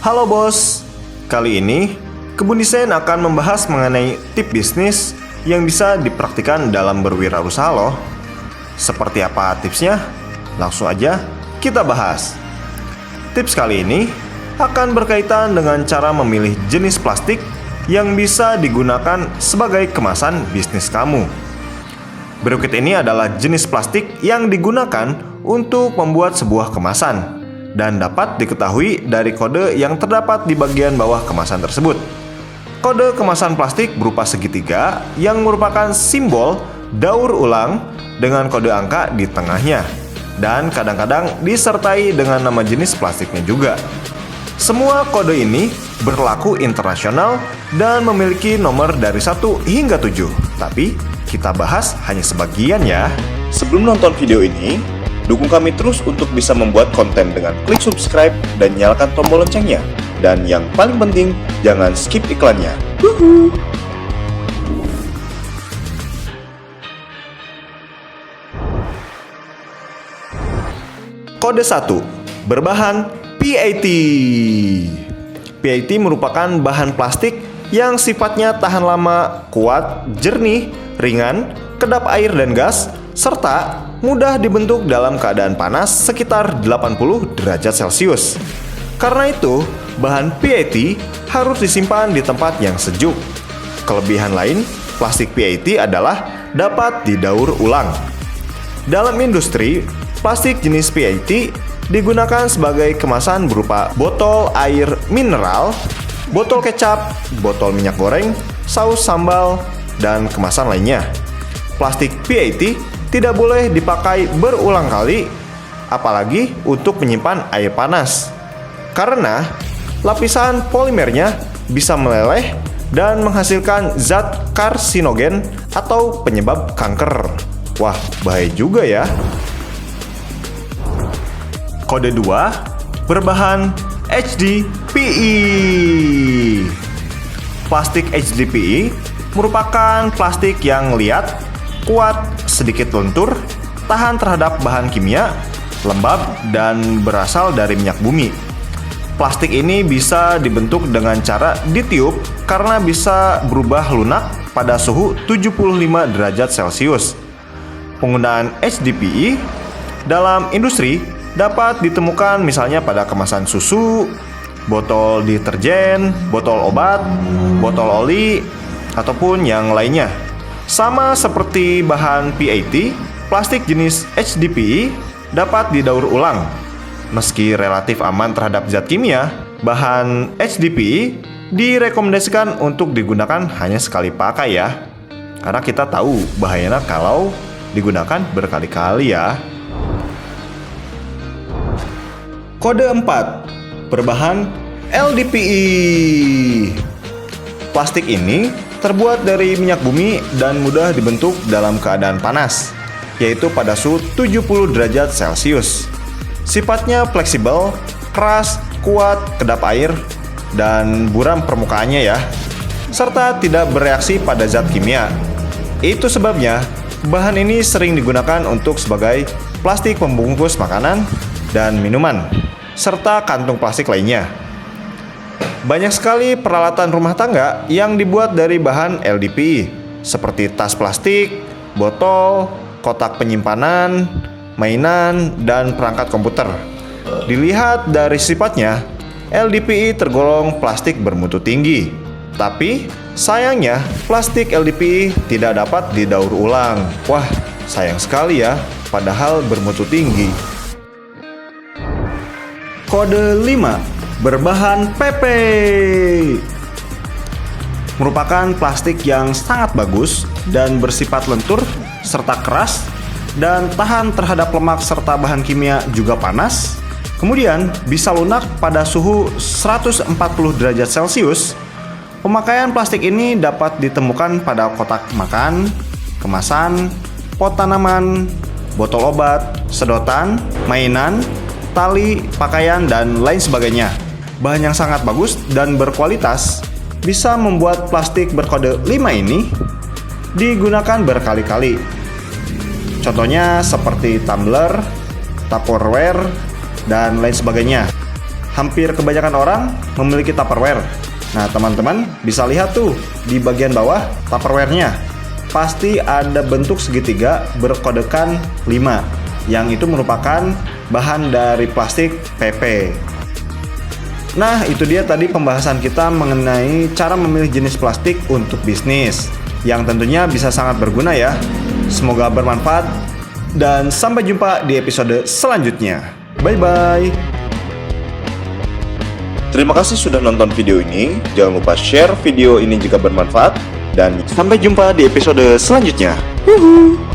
Halo bos, kali ini Kebun Desain akan membahas mengenai tips bisnis yang bisa dipraktikkan dalam berwirausaha loh. Seperti apa tipsnya? Langsung aja kita bahas. Tips kali ini akan berkaitan dengan cara memilih jenis plastik yang bisa digunakan sebagai kemasan bisnis kamu. Berikut ini adalah jenis plastik yang digunakan untuk membuat sebuah kemasan dan dapat diketahui dari kode yang terdapat di bagian bawah kemasan tersebut. Kode kemasan plastik berupa segitiga yang merupakan simbol daur ulang dengan kode angka di tengahnya, dan kadang-kadang disertai dengan nama jenis plastiknya juga. Semua kode ini berlaku internasional dan memiliki nomor dari 1 hingga 7, tapi kita bahas hanya sebagian ya. Sebelum nonton video ini, dukung kami terus untuk bisa membuat konten dengan klik subscribe dan nyalakan tombol loncengnya. Dan yang paling penting, jangan skip iklannya. Wuhu. Kode 1, berbahan PET. PET merupakan bahan plastik yang sifatnya tahan lama, kuat, jernih, ringan, kedap air dan gas, serta mudah dibentuk dalam keadaan panas sekitar 80 derajat Celcius. Karena itu, bahan PET harus disimpan di tempat yang sejuk. Kelebihan lain, plastik PET adalah dapat didaur ulang. Dalam industri, plastik jenis PET digunakan sebagai kemasan berupa botol air mineral, botol kecap, botol minyak goreng, saus sambal, dan kemasan lainnya. Plastik PET tidak boleh dipakai berulang kali, apalagi untuk menyimpan air panas, karena lapisan polimernya bisa meleleh dan menghasilkan zat karsinogen atau penyebab kanker. Wah, bahaya juga ya. Kode 2, berbahan HDPE. Plastik HDPE merupakan plastik yang liat, kuat, sedikit luntur, tahan terhadap bahan kimia, lembab, dan berasal dari minyak bumi. Plastik ini bisa dibentuk dengan cara ditiup karena bisa berubah lunak pada suhu 75 derajat Celcius. Penggunaan HDPE dalam industri dapat ditemukan misalnya pada kemasan susu, botol deterjen, botol obat, botol oli, ataupun yang lainnya. Sama seperti bahan PET, plastik jenis HDPE dapat didaur ulang. Meski relatif aman terhadap zat kimia, bahan HDPE direkomendasikan untuk digunakan hanya sekali pakai ya. Karena kita tahu bahayanya kalau digunakan berkali-kali ya. Kode 4, berbahan LDPE. Plastik ini terbuat dari minyak bumi dan mudah dibentuk dalam keadaan panas, yaitu pada suhu 70 derajat Celcius. Sifatnya fleksibel, keras, kuat, kedap air, dan buram permukaannya ya, serta tidak bereaksi pada zat kimia. Itu sebabnya bahan ini sering digunakan untuk sebagai plastik pembungkus makanan dan minuman, serta kantung plastik lainnya. Banyak sekali peralatan rumah tangga yang dibuat dari bahan LDPE, seperti tas plastik, botol, kotak penyimpanan, mainan, dan perangkat komputer. Dilihat dari sifatnya, LDPE tergolong plastik bermutu tinggi. Tapi, sayangnya, plastik LDPE tidak dapat didaur ulang. Wah, sayang sekali ya, padahal bermutu tinggi. Kode 5, berbahan PP. Merupakan plastik yang sangat bagus dan bersifat lentur serta keras dan tahan terhadap lemak serta bahan kimia juga panas. Kemudian bisa lunak pada suhu 140 derajat Celcius. Pemakaian plastik ini dapat ditemukan pada kotak makan, kemasan, pot tanaman, botol obat, sedotan, mainan, tali, pakaian, dan lain sebagainya. Bahan yang sangat bagus dan berkualitas bisa membuat plastik berkode 5 ini digunakan berkali-kali. Contohnya seperti tumbler, Tupperware, dan lain sebagainya. hampir kebanyakan orang memiliki Tupperware. Nah, teman-teman bisa lihat tuh di bagian bawah Tupperware-nya. Pasti ada bentuk segitiga berkodekan 5, yang itu merupakan bahan dari plastik PP. Nah, itu dia tadi pembahasan kita mengenai cara memilih jenis plastik untuk bisnis, yang tentunya bisa sangat berguna ya. Semoga bermanfaat, dan sampai jumpa di episode selanjutnya. Bye-bye. Terima kasih sudah nonton video ini. Jangan lupa share video ini jika bermanfaat, dan sampai jumpa di episode selanjutnya. Yuhuu.